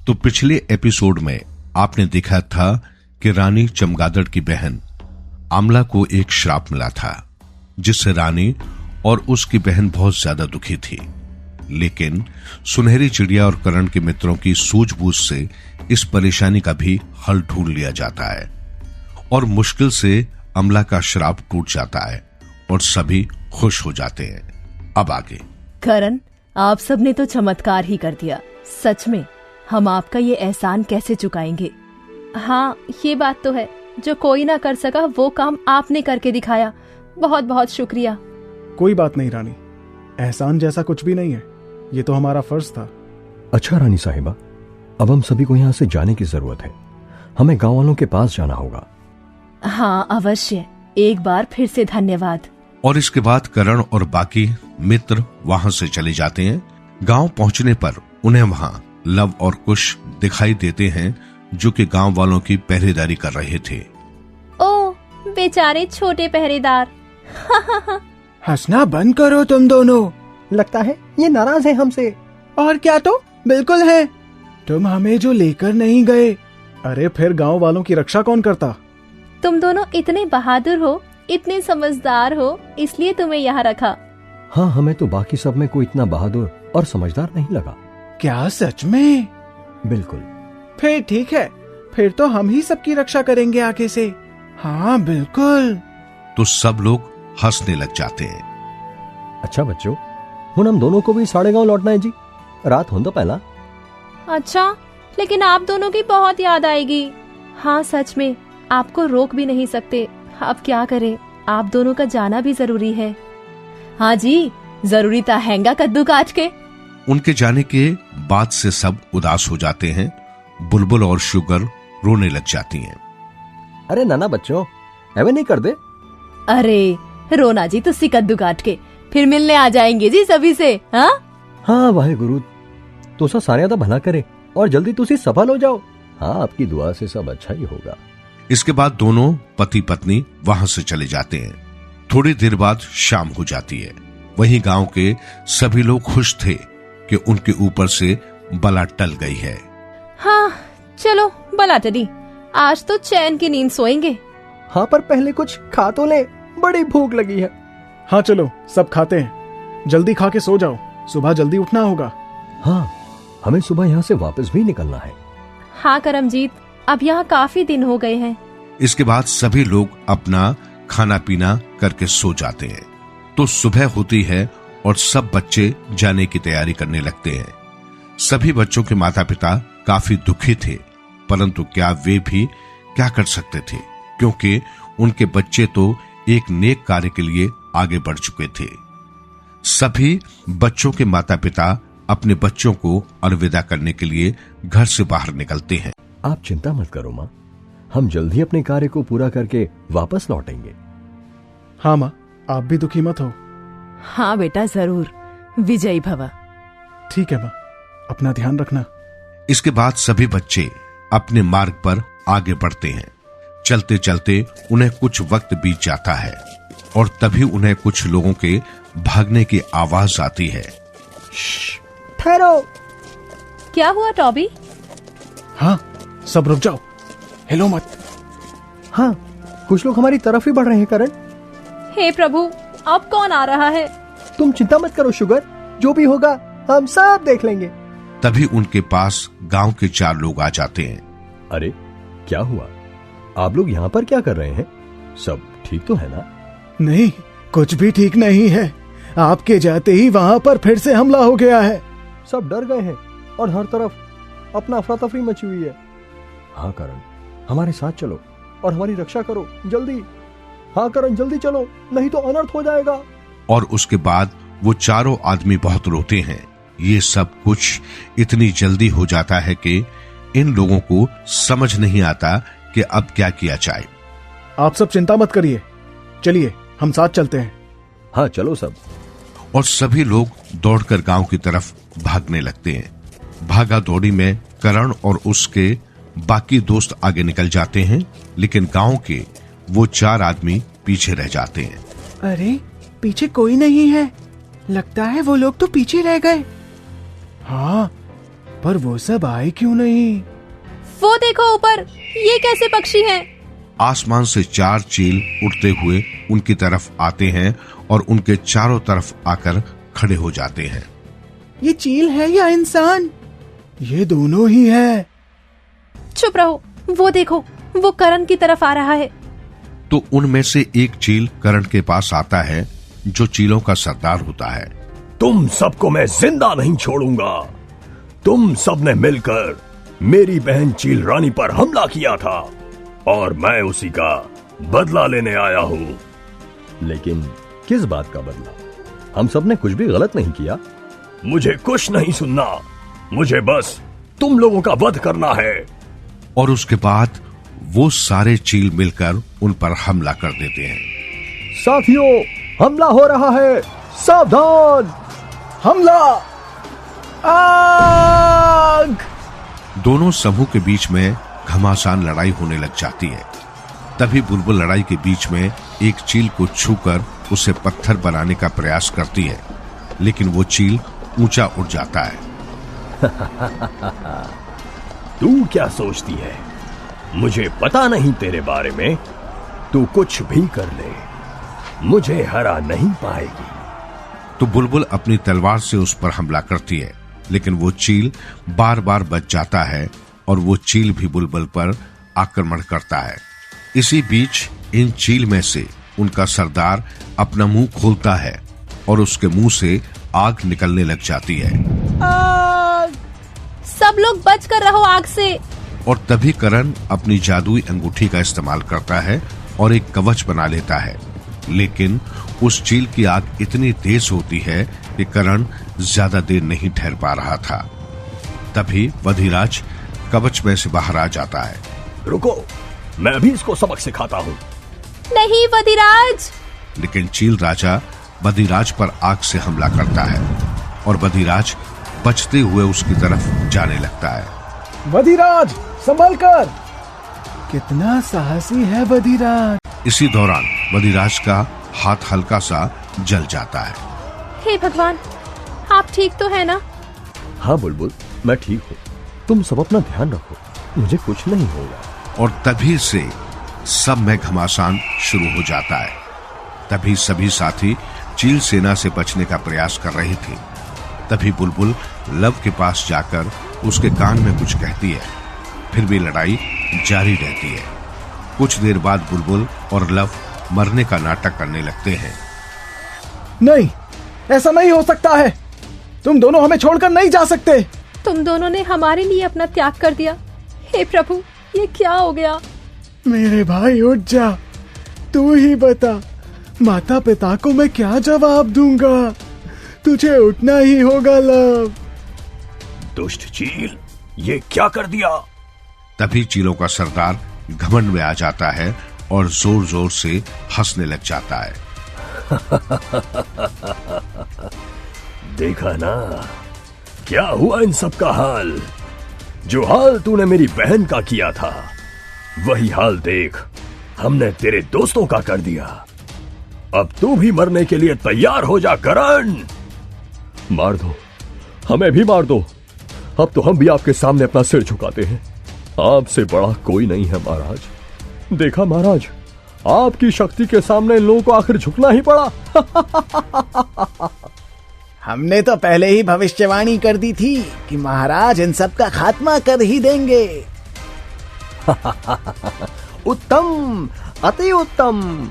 तो पिछले एपिसोड में आपने देखा था कि रानी चमगादड़ की बहन आमला को एक श्राप मिला था, जिससे रानी और उसकी बहन बहुत ज्यादा दुखी थी। लेकिन सुनहरी चिड़िया और करण के मित्रों की सूझबूझ से इस परेशानी का भी हल ढूंढ लिया जाता है और मुश्किल से अमला का श्राप टूट जाता है और सभी खुश हो जाते हैं। अब आगे। करण, आप सबने तो चमत्कार ही कर दिया। सच में हम आपका ये एहसान कैसे चुकाएंगे। हाँ, ये बात तो है, जो कोई ना कर सका वो काम आपने करके दिखाया। बहुत बहुत शुक्रिया। कोई बात नहीं रानी, एहसान जैसा कुछ भी नहीं है, ये तो हमारा फर्ज था। अच्छा रानी साहिबा, अब हम सभी को यहाँ से जाने की जरूरत है। हमें गांव वालों के पास जाना होगा। हाँ अवश्य, एक बार फिर से धन्यवाद। और इसके बाद करण और बाकी मित्र वहां से चले जाते हैं। गांव पहुंचने पर उन्हें वहां लव और कुश दिखाई देते हैं, जो कि गांव वालों की पहरेदारी कर रहे थे। ओ बेचारे छोटे पहरेदार। हंसना बंद करो तुम दोनों। लगता है ये नाराज है हमसे। और क्या, तो बिल्कुल है। तुम हमें जो लेकर नहीं गए। अरे फिर गांव वालों की रक्षा कौन करता? तुम दोनों इतने बहादुर हो, इतने समझदार हो, इसलिए तुम्हें यहाँ रखा। हाँ, हमें तो बाकी सब में कोई इतना बहादुर और समझदार नहीं लगा। क्या सच में? बिल्कुल। फिर ठीक है, फिर तो हम ही सबकी रक्षा करेंगे आगे से। हाँ बिल्कुल। तो सब लोग हंसने लग जाते हैं। अच्छा बच्चों, हुन हम दोनों को भी साड़े गांव लौटना है जी। रात हो तो पहला। अच्छा, लेकिन आप दोनों की बहुत याद आएगी। हाँ सच में, आपको रोक भी नहीं सकते। अब क्या करें, आप दोनों का जाना भी जरूरी है। हाँ जी, जरूरी तो हैंगा कद्दू काट के। उनके जाने के बाद से सब उदास हो जाते हैं। बुलबुल और शुगर रोने लग जाती हैं। अरे नाना बच्चों, ऐवे नहीं कर दे। अरे रोना जी, तुसी कद्दू काट के फिर मिलने आ जाएंगे जी सभी से। हाँ वाहे गुरु, तुसा सारे दा भला करे और जल्दी तुसी सफल हो जाओ। हाँ, आपकी दुआ से सब अच्छा ही होगा। इसके बाद दोनों पति पत्नी वहां से चले जाते हैं। थोड़ी देर बाद शाम हो जाती है। वहीं गांव के सभी लोग खुश थे कि उनके ऊपर से बला टल गई है। हाँ चलो बला टली, आज तो चैन की नींद सोएंगे। हाँ, पर पहले कुछ खा तो ले, बड़ी भूख लगी है। हाँ चलो सब खाते हैं। जल्दी खा के सो जाओ, सुबह जल्दी उठना होगा। हाँ, हमें सुबह यहाँ से वापस भी निकलना है। हाँ करमजीत, अब यहाँ काफी दिन हो गए हैं। इसके बाद सभी लोग अपना खाना पीना करके सो जाते हैं। तो सुबह होती है और सब बच्चे जाने की तैयारी करने लगते हैं। सभी बच्चों के माता पिता काफी दुखी थे, परंतु क्या वे भी क्या कर सकते थे, क्योंकि उनके बच्चे तो एक नेक कार्य के लिए आगे बढ़ चुके थे। सभी बच्चों के माता पिता अपने बच्चों को अलविदा करने के लिए घर से बाहर निकलते हैं। आप चिंता मत करो माँ, हम जल्द ही अपने कार्य को पूरा करके वापस लौटेंगे। हाँ माँ, आप भी दुखी मत हो। हाँ बेटा, जरूर। विजयी भव। ठीक है माँ, अपना ध्यान रखना। इसके बाद सभी बच्चे अपने मार्ग पर आगे बढ़ते हैं। चलते चलते उन्हें कुछ वक्त बीत जाता है और तभी उन्हें कुछ लोगों के भागने की आवाज आती है। ठहरो। क्या हुआ टॉबी? हाँ, सब रुक जाओ, हिलो मत। हाँ, कुछ लोग हमारी तरफ ही बढ़ रहे हैं करण। हे प्रभु, अब कौन आ रहा है? तुम चिंता मत करो शुगर, जो भी होगा हम सब देख लेंगे। तभी उनके पास गांव के 4 लोग आ जाते हैं। अरे क्या हुआ, आप लोग यहाँ पर क्या कर रहे हैं? सब ठीक तो है ना? नहीं, कुछ भी ठीक नहीं है। आपके जाते ही वहाँ पर फिर से हमला हो गया है। सब डर गए हैं और हर तरफ अपना अफरा तफरी मची हुई है। हाँ करण, हमारे साथ चलो और हमारी रक्षा करो जल्दी। हाँ करण, जल्दी चलो, नहीं तो अनर्थ हो जाएगा। और उसके बाद वो चारों आदमी बहुत रोते हैं। ये सब कुछ इतनी जल्दी हो जाता है कि इन लोगों को समझ नहीं आता कि अब क्या किया जाए। आप सब चिंता मत करिए, चलिए हम साथ चलते हैं। हाँ चलो सब। और सभी लोग दौड़कर गांव की तरफ भागने लगते हैं। भागा दौड़ी में करण और उसके बाकी दोस्त आगे निकल जाते हैं, लेकिन गांव के वो 4 आदमी पीछे रह जाते हैं। अरे पीछे कोई नहीं है, लगता है वो लोग तो पीछे रह गए। हाँ, पर वो सब आए क्यों नहीं? वो देखो ऊपर, ये कैसे पक्षी हैं? आसमान से 4 चील उड़ते हुए उनकी तरफ आते हैं और उनके चारों तरफ आकर खड़े हो जाते हैं। ये चील है या इंसान? ये दोनों ही है। चुप रहो, वो देखो, वो करण की तरफ आ रहा है। तो उनमें से एक चील करण के पास आता है, जो चीलों का सरदार होता है। तुम सबको मैं जिंदा नहीं छोड़ूंगा। तुम सबने मिलकर मेरी बहन चील रानी पर हमला किया था और मैं उसी का बदला लेने आया हूँ। लेकिन किस बात का बदला? हम सबने कुछ भी गलत नहीं किया। मुझे कुछ नहीं सुनना, मुझे बस तुम लोगों का वध करना है। और उसके बाद वो सारे चील मिलकर उन पर हमला कर देते हैं। साथियों, हमला हो रहा है, सावधान! हमला! आग! दोनों समूह के बीच में घमासान लड़ाई होने लग जाती है। तभी बुलबुल लड़ाई के बीच में एक चील को छूकर उसे पत्थर बनाने का प्रयास करती है, लेकिन वो चील ऊंचा उठ जाता है। तू क्या सोचती है? मुझे पता नहीं तेरे बारे में। तू कुछ भी कर ले, मुझे हरा नहीं पाएगी। तो बुलबुल अपनी तलवार से उस पर हमला करती है, लेकिन वो चील बार बार बच जाता है और वो चील भी बुलबुल पर आक्रमण करता है। इसी बीच इन चील में से उनका सरदार अपना मुंह खोलता है और उसके मुंह से आग निकलने लग जाती है। आग! सब लोग बच कर रहो आग से। और तभी करण अपनी जादुई अंगूठी का इस्तेमाल करता है और एक कवच बना लेता है, लेकिन उस चील की आग इतनी तेज होती है कि करण ज्यादा देर नहीं ठहर पा रहा था। तभी वधिराज कवच में से बाहर आ जाता है। रुको, मैं भी इसको सबक सिखाता हूँ। नहीं वधिराज! लेकिन चील राजा वधिराज पर आग से हमला करता है और वधिराज बचते हुए उसकी तरफ जाने लगता है। वधिराज, संभल कर! कितना साहसी है वधिराज! इसी दौरान वधिराज का हाथ हल्का सा जल जाता है। हे भगवान, आप ठीक तो है ना? हाँ बुलबुल, मैं ठीक हूँ। तुम सब अपना ध्यान रखो, मुझे कुछ नहीं होगा। और तभी से सब में घमासान शुरू हो जाता है। तभी सभी साथी चील सेना से बचने का प्रयास कर रहे थे। तभी बुलबुल लव के पास जाकर उसके कान में कुछ कहती है। फिर भी लड़ाई जारी रहती है। कुछ देर बाद बुलबुल और लव मरने का नाटक करने लगते हैं। नहीं, ऐसा नहीं हो सकता है। तुम दोनों हमें छोड़कर नहीं जा सकते। तुम दोनों ने हमारे लिए अपना त्याग कर दिया। हे प्रभु, ये क्या हो गया? मेरे भाई उठ जा, तू ही बता, माता पिता को मैं क्या जवाब दूंगा? तुझे उठना ही होगा लव। दुष्ट चील, ये क्या कर दिया? तभी चीलों का सरदार घमंड में आ जाता है और जोर जोर से हंसने लग जाता है। देखा ना क्या हुआ इन सब का हाल? जो हाल तूने मेरी बहन का किया था, वही हाल देख हमने तेरे दोस्तों का कर दिया। अब तू भी मरने के लिए तैयार हो जा करण। मार दो, हमें भी मार दो। अब तो हम भी आपके सामने अपना सिर झुकाते हैं। आपसे बड़ा कोई नहीं है महाराज। देखा महाराज, आपकी शक्ति के सामने इन लोगों को आखिर झुकना ही पड़ा। हमने तो पहले ही भविष्यवाणी कर दी थी कि महाराज इन सब का खात्मा कर ही देंगे। उत्तम, अति उत्तम।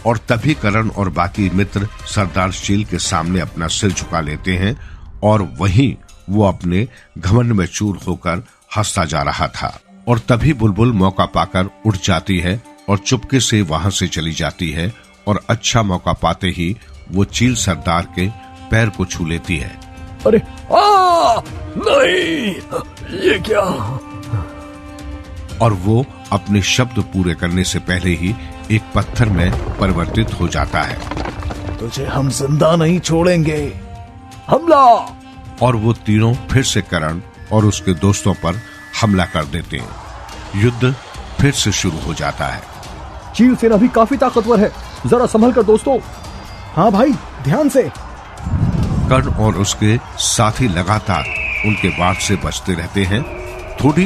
और तभी करण और बाकी मित्र सरदार चील के सामने अपना सिर झुका लेते हैं और वहीं वो अपने घमंड में चूर होकर हंसता जा रहा था। और तभी बुलबुल मौका पाकर उठ जाती है और चुपके से वहां से चली जाती है और अच्छा मौका पाते ही वो चील सरदार के पैर को छू लेती है। अरे नहीं, ये क्या? और वो अपने शब्द पूरे करने से पहले ही एक पत्थर में परिवर्तित हो जाता है। तुझे हम जिंदा नहीं छोड़ेंगे। हमला! और वो तीनों फिर से करण और उसके दोस्तों पर हमला कर देते हैं। युद्ध फिर से शुरू हो जाता है। चील सेना भी काफी ताकतवर है, जरा संभल कर दोस्तों। हाँ भाई, ध्यान से। कर्ण और उसके साथी लगातार उनके वार से बचते रहते हैं। थोड़ी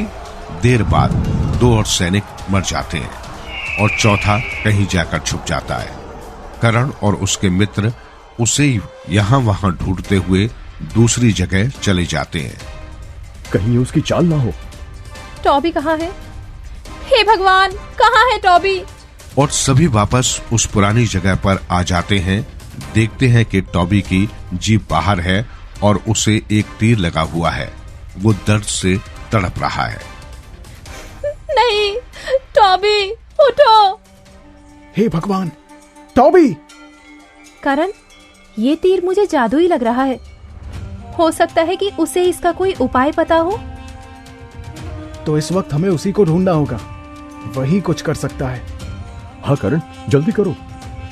देर बाद 2 और सैनिक मर जाते हैं और चौथा कहीं जाकर छुप जाता है। करण और उसके मित्र उसे यहां वहां ढूंढते हुए दूसरी जगह चले जाते हैं। कहीं उसकी चाल ना हो। टॉबी कहाँ है? हे भगवान, कहाँ है टॉबी? और सभी वापस उस पुरानी जगह पर आ जाते हैं। देखते हैं कि टॉबी की जीभ बाहर है और उसे एक तीर लगा हुआ है। वो दर्द से तड़प रहा है। नहीं, टॉबी उठो। हे भगवान, टॉबी! करण, ये तीर मुझे जादुई लग रहा है। हो सकता है कि उसे इसका कोई उपाय पता हो। तो इस वक्त हमें उसी को ढूंढना होगा, वही कुछ कर सकता है। हाँ करण, जल्दी करो।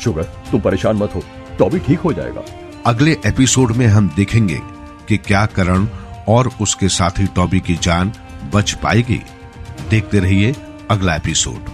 शुगर, तुम परेशान मत हो, टॉबी ठीक हो जाएगा। अगले एपिसोड में हम देखेंगे कि क्या करण और उसके साथी टॉबी की जान बच पाएगी। देखते रहिए अगला एपिसोड।